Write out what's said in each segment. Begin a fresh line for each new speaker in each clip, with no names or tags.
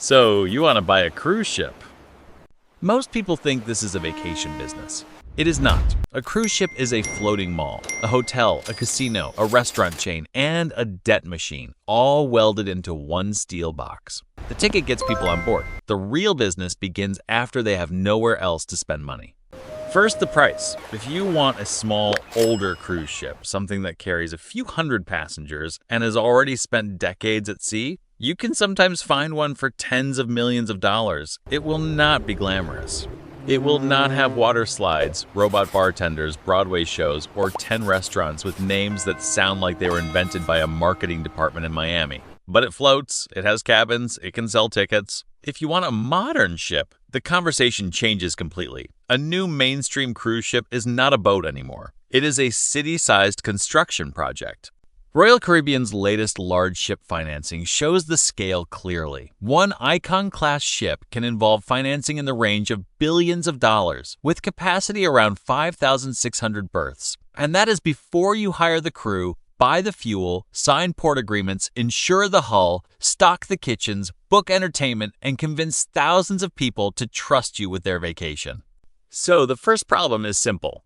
So, you want to buy a cruise ship? Most people think this is a vacation business. It is not. A cruise ship is a floating mall, a hotel, a casino, a restaurant chain, and a debt machine, all welded into one steel box. The ticket gets people on board. The real business begins after they have nowhere else to spend money. First, the price. If you want a small, older cruise ship, something that carries a few hundred passengers and has already spent decades at sea, you can sometimes find one for tens of millions of dollars. It will not be glamorous. It will not have water slides, robot bartenders, Broadway shows, or 10 restaurants with names that sound like they were invented by a marketing department in Miami. But it floats, it has cabins, it can sell tickets. If you want a modern ship, the conversation changes completely. A new mainstream cruise ship is not a boat anymore. It is a city-sized construction project. Royal Caribbean's latest large ship financing shows the scale clearly. One Icon-class ship can involve financing in the range of billions of dollars, with capacity around 5,600 berths. And that is before you hire the crew, buy the fuel, sign port agreements, insure the hull, stock the kitchens, book entertainment, and convince thousands of people to trust you with their vacation. So the first problem is simple.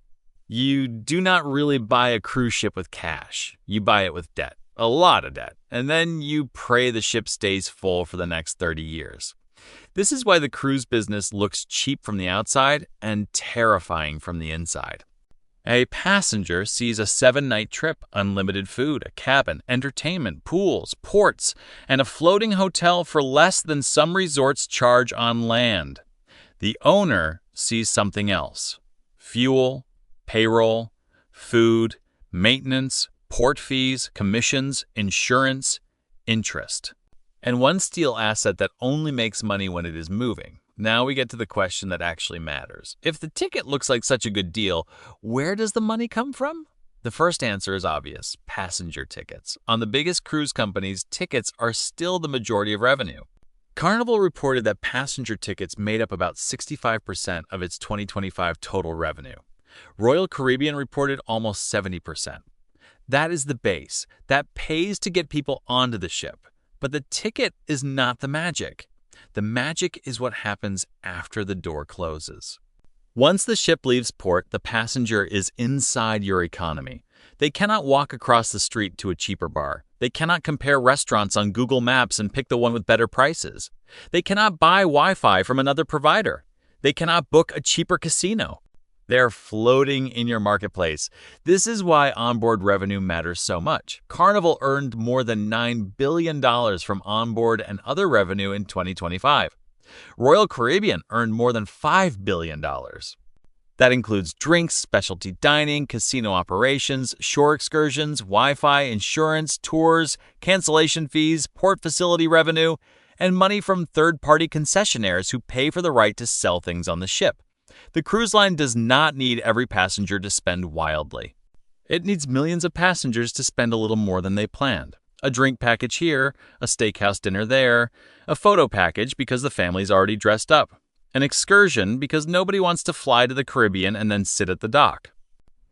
You do not really buy a cruise ship with cash. You buy it with debt, a lot of debt, and then you pray the ship stays full for the next 30 years. This is why the cruise business looks cheap from the outside and terrifying from the inside. A passenger sees a 7-night trip, unlimited food, a cabin, entertainment, pools, ports, and a floating hotel for less than some resorts charge on land. The owner sees something else: fuel, payroll, food, maintenance, port fees, commissions, insurance, interest. And one steel asset that only makes money when it is moving. Now we get to the question that actually matters. If the ticket looks like such a good deal, where does the money come from? The first answer is obvious: passenger tickets. On the biggest cruise companies, tickets are still the majority of revenue. Carnival reported that passenger tickets made up about 65% of its 2025 total revenue. Royal Caribbean reported almost 70%. That is the base. That pays to get people onto the ship. But the ticket is not the magic. The magic is what happens after the door closes. Once the ship leaves port, the passenger is inside your economy. They cannot walk across the street to a cheaper bar. They cannot compare restaurants on Google Maps and pick the one with better prices. They cannot buy Wi-Fi from another provider. They cannot book a cheaper casino. They're floating in your marketplace. This is why onboard revenue matters so much. Carnival earned more than $9 billion from onboard and other revenue in 2025. Royal Caribbean earned more than $5 billion. That includes drinks, specialty dining, casino operations, shore excursions, Wi-Fi, insurance, tours, cancellation fees, port facility revenue, and money from third-party concessionaires who pay for the right to sell things on the ship. The cruise line does not need every passenger to spend wildly. It needs millions of passengers to spend a little more than they planned. A drink package here, a steakhouse dinner there, a photo package because the family's already dressed up, an excursion because nobody wants to fly to the Caribbean and then sit at the dock,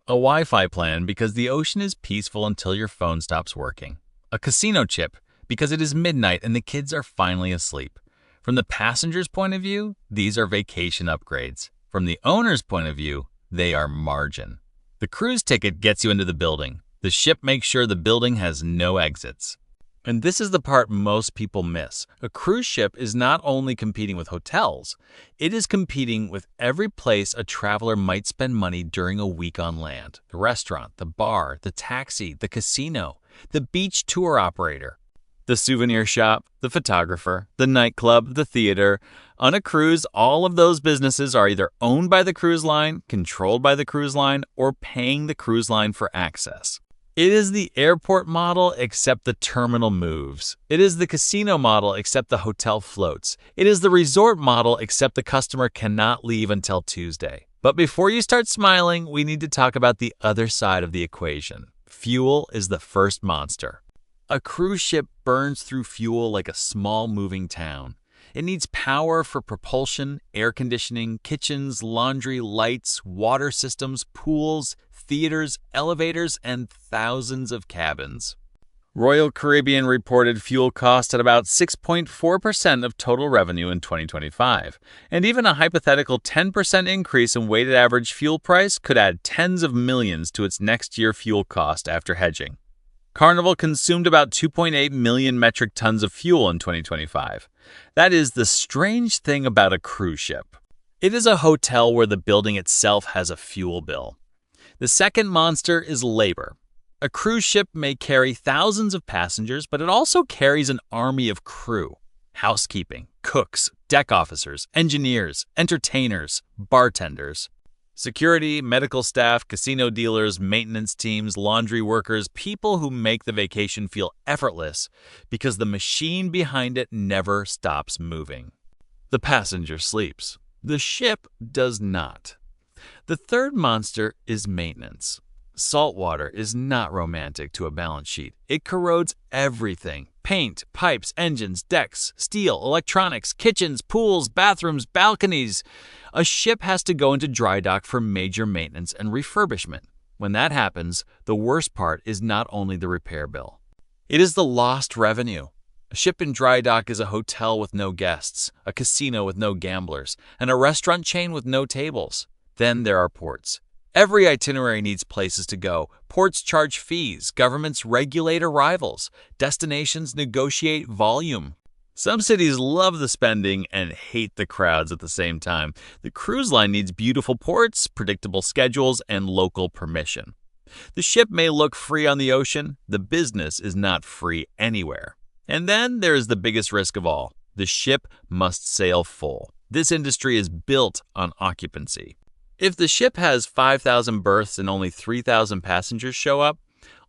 a Wi-Fi plan because the ocean is peaceful until your phone stops working, a casino chip because it is midnight and the kids are finally asleep. From the passenger's point of view, these are vacation upgrades. From the owner's point of view, they are margin. The cruise ticket gets you into the building. The ship makes sure the building has no exits. And this is the part most people miss. A cruise ship is not only competing with hotels, it is competing with every place a traveler might spend money during a week on land. The restaurant, the bar, the taxi, the casino, the beach tour operator, the souvenir shop, the photographer, the nightclub, the theater. On a cruise, all of those businesses are either owned by the cruise line, controlled by the cruise line, or paying the cruise line for access. It is the airport model except the terminal moves. It is the casino model except the hotel floats. It is the resort model except the customer cannot leave until Tuesday. But before you start smiling, we need to talk about the other side of the equation. Fuel is the first monster. A cruise ship burns through fuel like a small moving town. It needs power for propulsion, air conditioning, kitchens, laundry, lights, water systems, pools, theaters, elevators, and thousands of cabins. Royal Caribbean reported fuel costs at about 6.4% of total revenue in 2025, and even a hypothetical 10% increase in weighted average fuel price could add tens of millions to its next year fuel cost after hedging. Carnival consumed about 2.8 million metric tons of fuel in 2025. That is the strange thing about a cruise ship. It is a hotel where the building itself has a fuel bill. The second monster is labor. A cruise ship may carry thousands of passengers, but it also carries an army of crew. Housekeeping, cooks, deck officers, engineers, entertainers, bartenders. Security, medical staff, casino dealers, maintenance teams, laundry workers, people who make the vacation feel effortless because the machine behind it never stops moving. The passenger sleeps. The ship does not. The third monster is maintenance. Salt water is not romantic to a balance sheet. It corrodes everything. Paint, pipes, engines, decks, steel, electronics, kitchens, pools, bathrooms, balconies. A ship has to go into dry dock for major maintenance and refurbishment. When that happens, the worst part is not only the repair bill. It is the lost revenue. A ship in dry dock is a hotel with no guests, a casino with no gamblers, and a restaurant chain with no tables. Then there are ports. Every itinerary needs places to go. Ports charge fees. Governments regulate arrivals. Destinations negotiate volume. Some cities love the spending and hate the crowds at the same time. The cruise line needs beautiful ports, predictable schedules, and local permission. The ship may look free on the ocean. The business is not free anywhere. And then there is the biggest risk of all. The ship must sail full. This industry is built on occupancy. If the ship has 5,000 berths and only 3,000 passengers show up,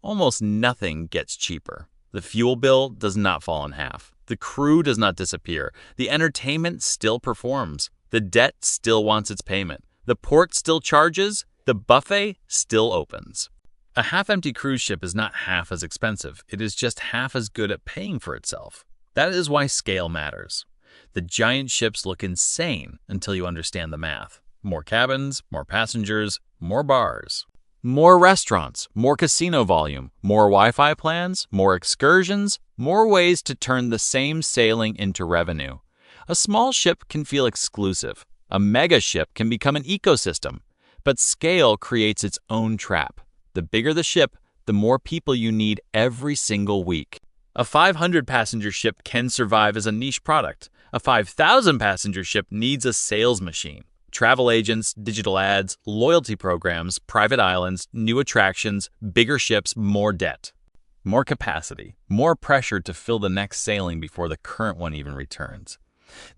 almost nothing gets cheaper. The fuel bill does not fall in half. The crew does not disappear. The entertainment still performs. The debt still wants its payment. The port still charges. The buffet still opens. A half-empty cruise ship is not half as expensive. It is just half as good at paying for itself. That is why scale matters. The giant ships look insane until you understand the math. More cabins, more passengers, more bars. More restaurants, more casino volume, more Wi-Fi plans, more excursions, more ways to turn the same sailing into revenue. A small ship can feel exclusive. A mega ship can become an ecosystem. But scale creates its own trap. The bigger the ship, the more people you need every single week. A 500-passenger ship can survive as a niche product. A 5,000-passenger ship needs a sales machine. Travel agents, digital ads, loyalty programs, private islands, new attractions, bigger ships, more debt. More capacity, more pressure to fill the next sailing before the current one even returns.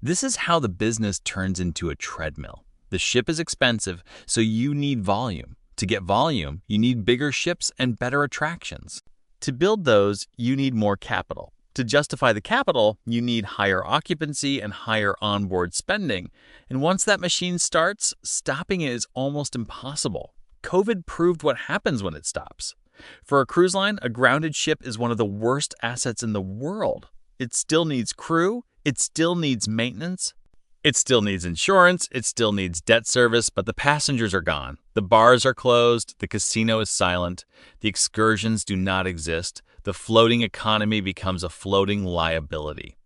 This is how the business turns into a treadmill. The ship is expensive, so you need volume. To get volume, you need bigger ships and better attractions. To build those, you need more capital. To justify the capital, you need higher occupancy and higher onboard spending. And once that machine starts, stopping it is almost impossible. COVID proved what happens when it stops. For a cruise line, a grounded ship is one of the worst assets in the world. It still needs crew, it still needs maintenance, it still needs insurance, it still needs debt service, but the passengers are gone. The bars are closed, the casino is silent, the excursions do not exist, the floating economy becomes a floating liability.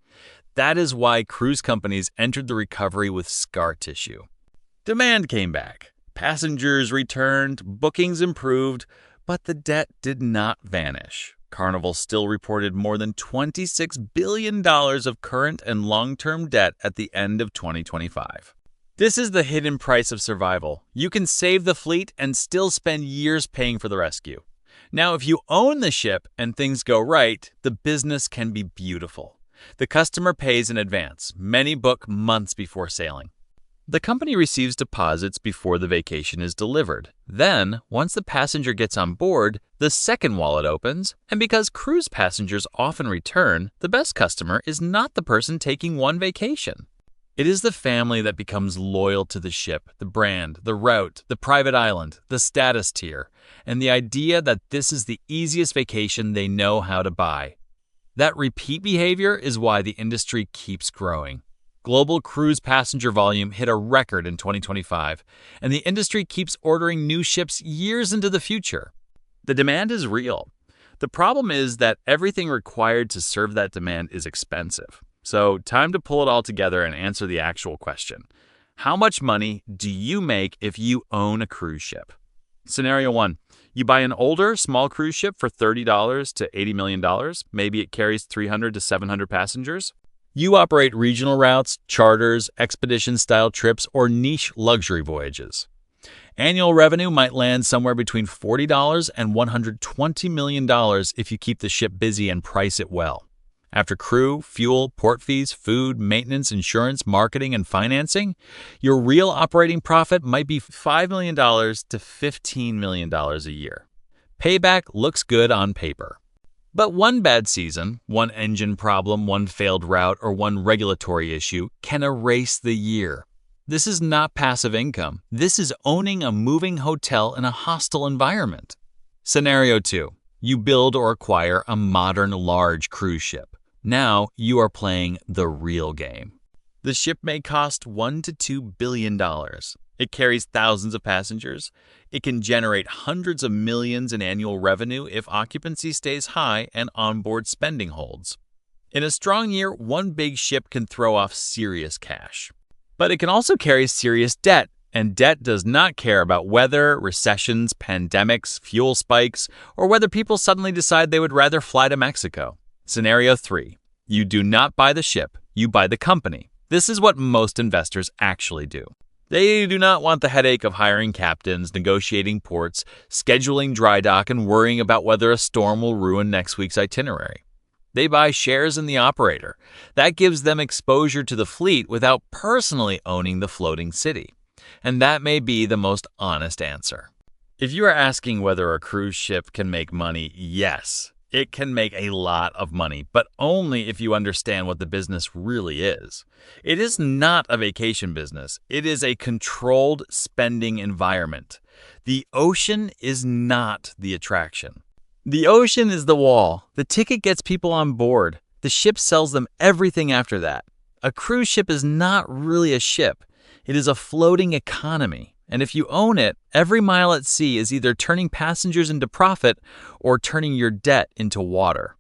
That is why cruise companies entered the recovery with scar tissue. Demand came back, passengers returned, bookings improved, but the debt did not vanish. Carnival still reported more than $26 billion of current and long-term debt at the end of 2025. This is the hidden price of survival. You can save the fleet and still spend years paying for the rescue. Now, if you own the ship and things go right, the business can be beautiful. The customer pays in advance. Many book months before sailing. The company receives deposits before the vacation is delivered. Then, once the passenger gets on board, the second wallet opens, and because cruise passengers often return, the best customer is not the person taking one vacation. It is the family that becomes loyal to the ship, the brand, the route, the private island, the status tier, and the idea that this is the easiest vacation they know how to buy. That repeat behavior is why the industry keeps growing. Global cruise passenger volume hit a record in 2025, and the industry keeps ordering new ships years into the future. The demand is real. The problem is that everything required to serve that demand is expensive. So, time to pull it all together and answer the actual question. How much money do you make if you own a cruise ship? Scenario 1. You buy an older, small cruise ship for $30 to $80 million. Maybe it carries 300 to 700 passengers. You operate regional routes, charters, expedition-style trips, or niche luxury voyages. Annual revenue might land somewhere between $40 and $120 million if you keep the ship busy and price it well. After crew, fuel, port fees, food, maintenance, insurance, marketing, and financing, your real operating profit might be $5 million to $15 million a year. Payback looks good on paper. But one bad season, one engine problem, one failed route, or one regulatory issue can erase the year. This is not passive income. This is owning a moving hotel in a hostile environment. Scenario 2. You build or acquire a modern large cruise ship. Now you are playing the real game. The ship may cost $1 to $2 billion. It carries thousands of passengers. It can generate hundreds of millions in annual revenue if occupancy stays high and onboard spending holds. In a strong year, one big ship can throw off serious cash. But it can also carry serious debt, and debt does not care about weather, recessions, pandemics, fuel spikes, or whether people suddenly decide they would rather fly to Mexico. Scenario 3. You do not buy the ship, you buy the company. This is what most investors actually do. They do not want the headache of hiring captains, negotiating ports, scheduling dry dock, and worrying about whether a storm will ruin next week's itinerary. They buy shares in the operator. That gives them exposure to the fleet without personally owning the floating city. And that may be the most honest answer. If you are asking whether a cruise ship can make money, yes, it can make a lot of money, but only if you understand what the business really is. It is not a vacation business. It is a controlled spending environment. The ocean is not the attraction. The ocean is the wall. The ticket gets people on board. The ship sells them everything after that. A cruise ship is not really a ship. It is a floating economy. And if you own it, every mile at sea is either turning passengers into profit or turning your debt into water.